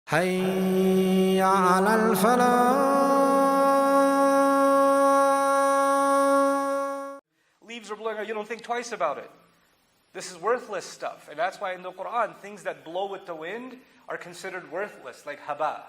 حي على الفلاح. Leaves are blowing out, you don't think twice about it. This is worthless stuff. And that's why in the Quran, things that blow with the wind are considered worthless, like haba.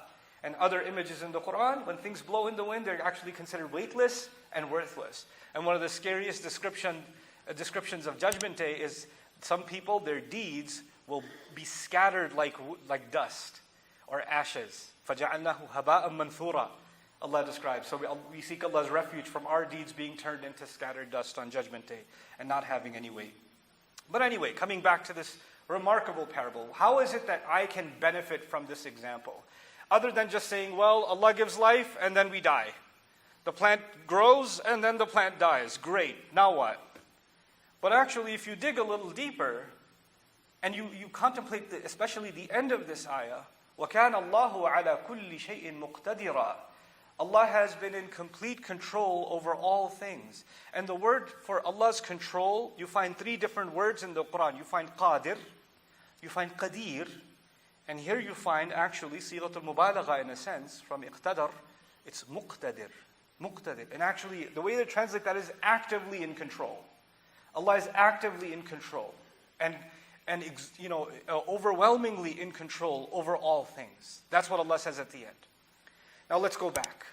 And other images in the Quran, when things blow in the wind, they're actually considered weightless and worthless. And one of the scariest descriptions of Judgment Day is some people, their deeds will be scattered like dust or ashes. فَجَعَلْنَاهُ هَبَاءً مَنْثُورًا, Allah describes. So we seek Allah's refuge from our deeds being turned into scattered dust on Judgment Day and not having any weight. But anyway, coming back to this remarkable parable, how is it that I can benefit from this example? Other than just saying, well, Allah gives life and then we die. The plant grows and then the plant dies. Great, now what? But actually, if you dig a little deeper and you contemplate especially the end of this ayah, وَكَانَ اللَّهُ عَلَى كُلِّ شَيْءٍ مُقْتَدِرًا. Allah has been in complete control over all things. And the word for Allah's control, you find three different words in the Quran. You find qadir, you find qadir, and here you find actually sigat al-mubalagha in a sense, from iqtadar, it's muqtadir. Muqtadir. And actually, the way they translate that is actively in control. Allah is actively in control. And overwhelmingly in control over all things. That's what Allah says at the end. Now let's go back.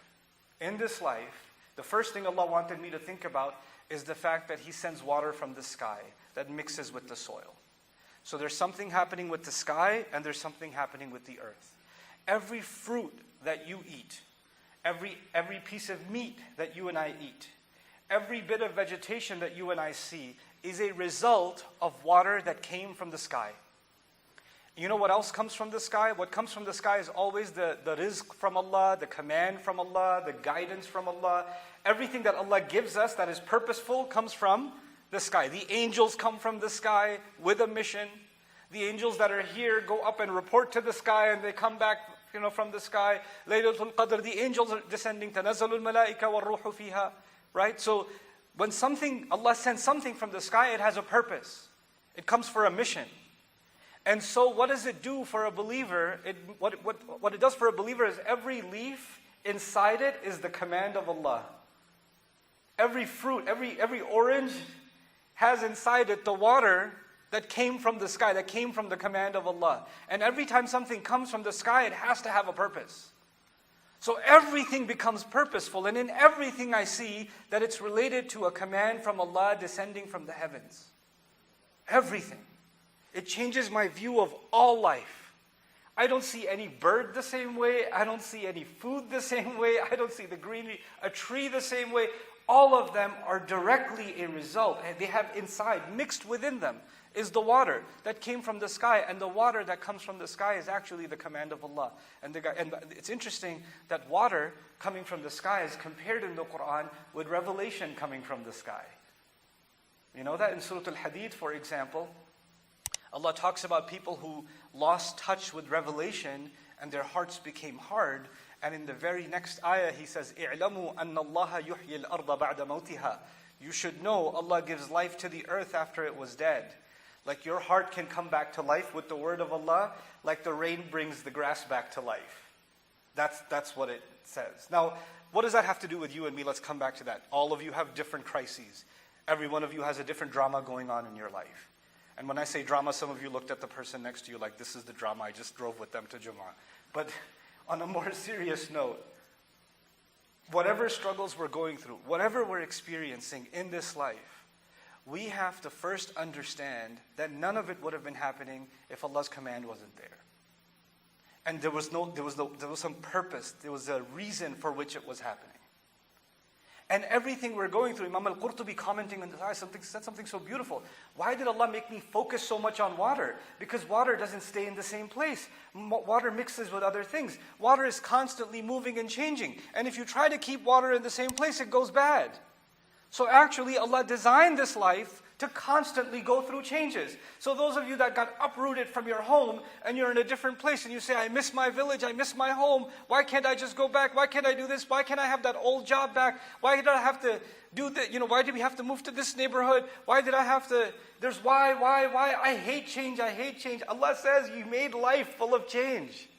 In this life, the first thing Allah wanted me to think about is the fact that He sends water from the sky that mixes with the soil. So there's something happening with the sky and there's something happening with the earth. Every fruit that you eat, every piece of meat that you and I eat, every bit of vegetation that you and I see is a result of water that came from the sky. You know what else comes from the sky? What comes from the sky is always the rizq from Allah, the command from Allah, the guidance from Allah. Everything that Allah gives us that is purposeful comes from the sky. The angels come from the sky with a mission. The angels that are here go up and report to the sky and they come back from the sky. Laylatul Qadr, the angels are descending. تَنَزَّلُ الْمَلَائِكَ وَالرُّوحُ فِيهَا. Right? So when Allah sends something from the sky, it has a purpose. It comes for a mission. And so what does it do for a believer? What it does for a believer is every leaf inside it is the command of Allah. Every fruit, every orange has inside it the water that came from the sky, that came from the command of Allah. And every time something comes from the sky, it has to have a purpose. So everything becomes purposeful, and in everything I see that it's related to a command from Allah descending from the heavens. Everything. It changes my view of all life. I don't see any bird the same way. I don't see any food the same way. I don't see the greenery, a tree the same way. All of them are directly a result. And they have inside, mixed within them, is the water that came from the sky. And the water that comes from the sky is actually the command of Allah. And it's interesting that water coming from the sky is compared in the Quran with revelation coming from the sky. You know that in Surah Al-Hadid, for example, Allah talks about people who lost touch with revelation and their hearts became hard. And in the very next ayah, He says, "I'lamu anna Allah yuhyi al-arda ba'da mawtiha." You should know Allah gives life to the earth after it was dead. Like your heart can come back to life with the word of Allah, like the rain brings the grass back to life. That's what it says. Now, what does that have to do with you and me? Let's come back to that. All of you have different crises. Every one of you has a different drama going on in your life. And when I say drama, some of you looked at the person next to you like, this is the drama, I just drove with them to Jummah. But on a more serious note, whatever struggles we're going through, whatever we're experiencing in this life, we have to first understand that none of it would have been happening if Allah's command wasn't there. And there was some purpose, there was a reason for which it was happening. And everything we're going through, Imam al-Qurtubi commenting on this ayah said something so beautiful. Why did Allah make me focus so much on water? Because water doesn't stay in the same place. Water mixes with other things. Water is constantly moving and changing. And if you try to keep water in the same place, it goes bad. So actually, Allah designed this life to constantly go through changes. So those of you that got uprooted from your home and you're in a different place and you say, I miss my village, I miss my home, why can't I just go back? Why can't I do this? Why can't I have that old job back? Why did I have to do that? Why did we have to move to this neighborhood? Why did I have to, there's why? I hate change, I hate change. Allah says you made life full of change.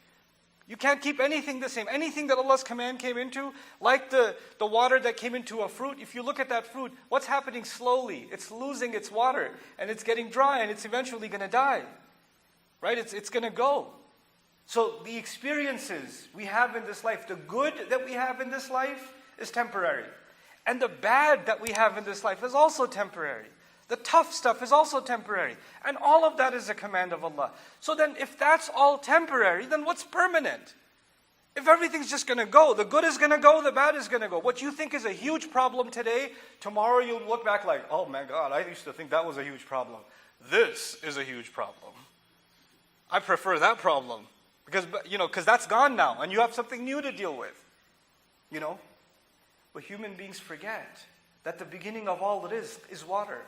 You can't keep anything the same. Anything that Allah's command came into, like the water that came into a fruit, if you look at that fruit, what's happening slowly? It's losing its water, and it's getting dry, and it's eventually going to die. Right? It's going to go. So the experiences we have in this life, the good that we have in this life is temporary. And the bad that we have in this life is also temporary. The tough stuff is also temporary. And all of that is a command of Allah. So then if that's all temporary, then what's permanent? If everything's just going to go, the good is going to go, the bad is going to go. What you think is a huge problem today, tomorrow you'll look back like, oh my God, I used to think that was a huge problem. This is a huge problem. I prefer that problem. Because that's gone now, and you have something new to deal with. But human beings forget that the beginning of all it is water.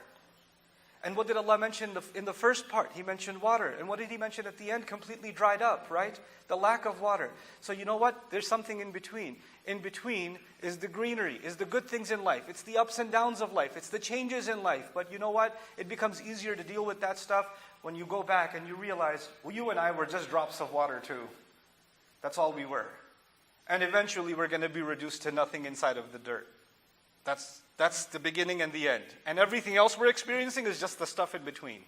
And what did Allah mention in the first part? He mentioned water. And what did He mention at the end? Completely dried up, right? The lack of water. So you know what? There's something in between. In between is the greenery, is the good things in life. It's the ups and downs of life. It's the changes in life. But you know what? It becomes easier to deal with that stuff when you go back and you realize, well, you and I were just drops of water too. That's all we were. And eventually we're going to be reduced to nothing inside of the dirt. That's the beginning and the end. And everything else we're experiencing is just the stuff in between.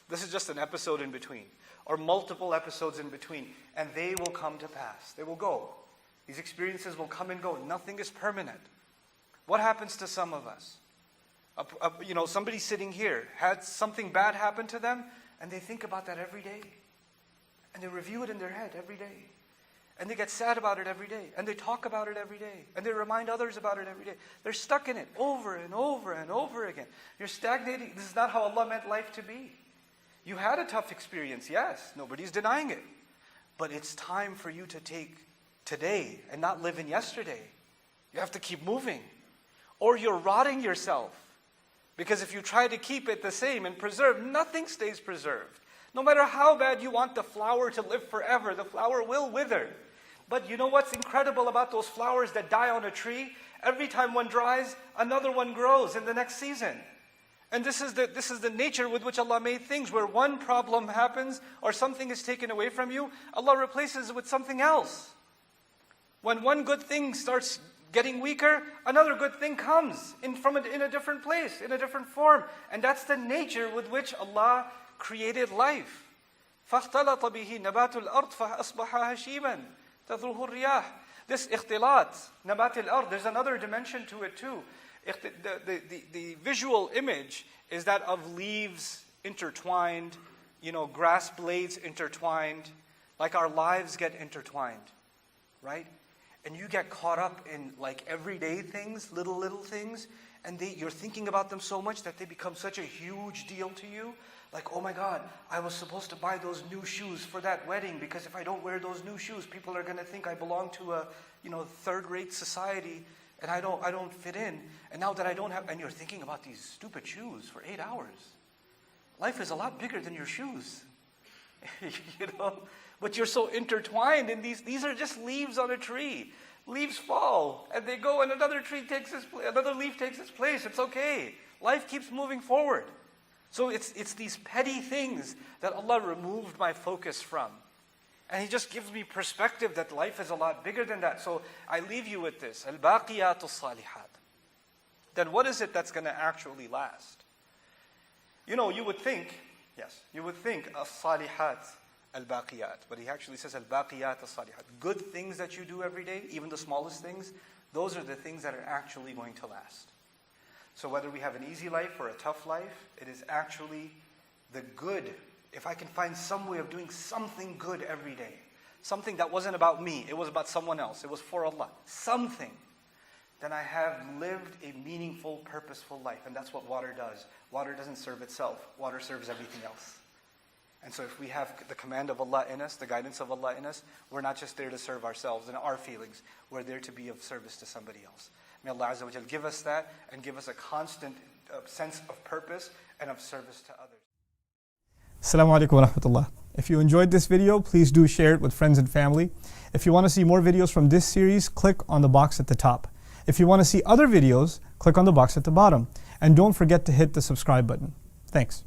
This is just an episode in between. Or multiple episodes in between. And they will come to pass. They will go. These experiences will come and go. Nothing is permanent. What happens to some of us? Somebody sitting here had something bad happen to them, and they think about that every day. And they review it in their head every day. And they get sad about it every day. And they talk about it every day. And they remind others about it every day. They're stuck in it over and over and over again. You're stagnating. This is not how Allah meant life to be. You had a tough experience, yes. Nobody's denying it. But it's time for you to take today and not live in yesterday. You have to keep moving. Or you're rotting yourself. Because if you try to keep it the same and preserve, nothing stays preserved. No matter how bad you want the flower to live forever, the flower will wither. But you know what's incredible about those flowers that die on a tree? Every time one dries, another one grows in the next season. And this is the nature with which Allah made things, where one problem happens or something is taken away from you, Allah replaces it with something else. When one good thing starts getting weaker, another good thing comes in a different place, in a different form. And that's the nature with which Allah created life. فَاخْتَلَطَ بِهِ نَبَاتُ الْأَرْضِ فَأَصْبَحَ هَشِيمًا تَذْرُهُ الرِّيَاحِ. This ikhtilat, nabat al-ard, there's another dimension to it too. The visual image is that of leaves intertwined, grass blades intertwined, like our lives get intertwined, right? And you get caught up in like everyday things, little things, and you're thinking about them so much that they become such a huge deal to you. Like, oh my God, I was supposed to buy those new shoes for that wedding, because if I don't wear those new shoes, people are going to think I belong to a, third-rate society, and I don't fit in. And now that I don't have, and you're thinking about these stupid shoes for 8 hours. Life is a lot bigger than your shoes, But you're so intertwined in these. These are just leaves on a tree. Leaves fall, and they go, and another leaf takes its place. It's okay. Life keeps moving forward. So it's these petty things that Allah removed my focus from. And He just gives me perspective that life is a lot bigger than that. So I leave you with this. Al-baqiyatu salihat. Then what is it that's going to actually last? You would think as-salihat al-baqiyat. But He actually says al-baqiyat as-salihat. Good things that you do every day, even the smallest things, those are the things that are actually going to last. So whether we have an easy life or a tough life, it is actually the good. If I can find some way of doing something good every day, something that wasn't about me, it was about someone else, it was for Allah, something, then I have lived a meaningful, purposeful life. And that's what water does. Water doesn't serve itself. Water serves everything else. And so if we have the command of Allah in us, the guidance of Allah in us, we're not just there to serve ourselves and our feelings. We're there to be of service to somebody else. May Allah Azza wa Jal give us that and give us a constant sense of purpose and of service to others. Assalamu alaikum wa rahmatullah. If you enjoyed this video, please do share it with friends and family. If you want to see more videos from this series, click on the box at the top. If you want to see other videos, click on the box at the bottom. And don't forget to hit the subscribe button. Thanks.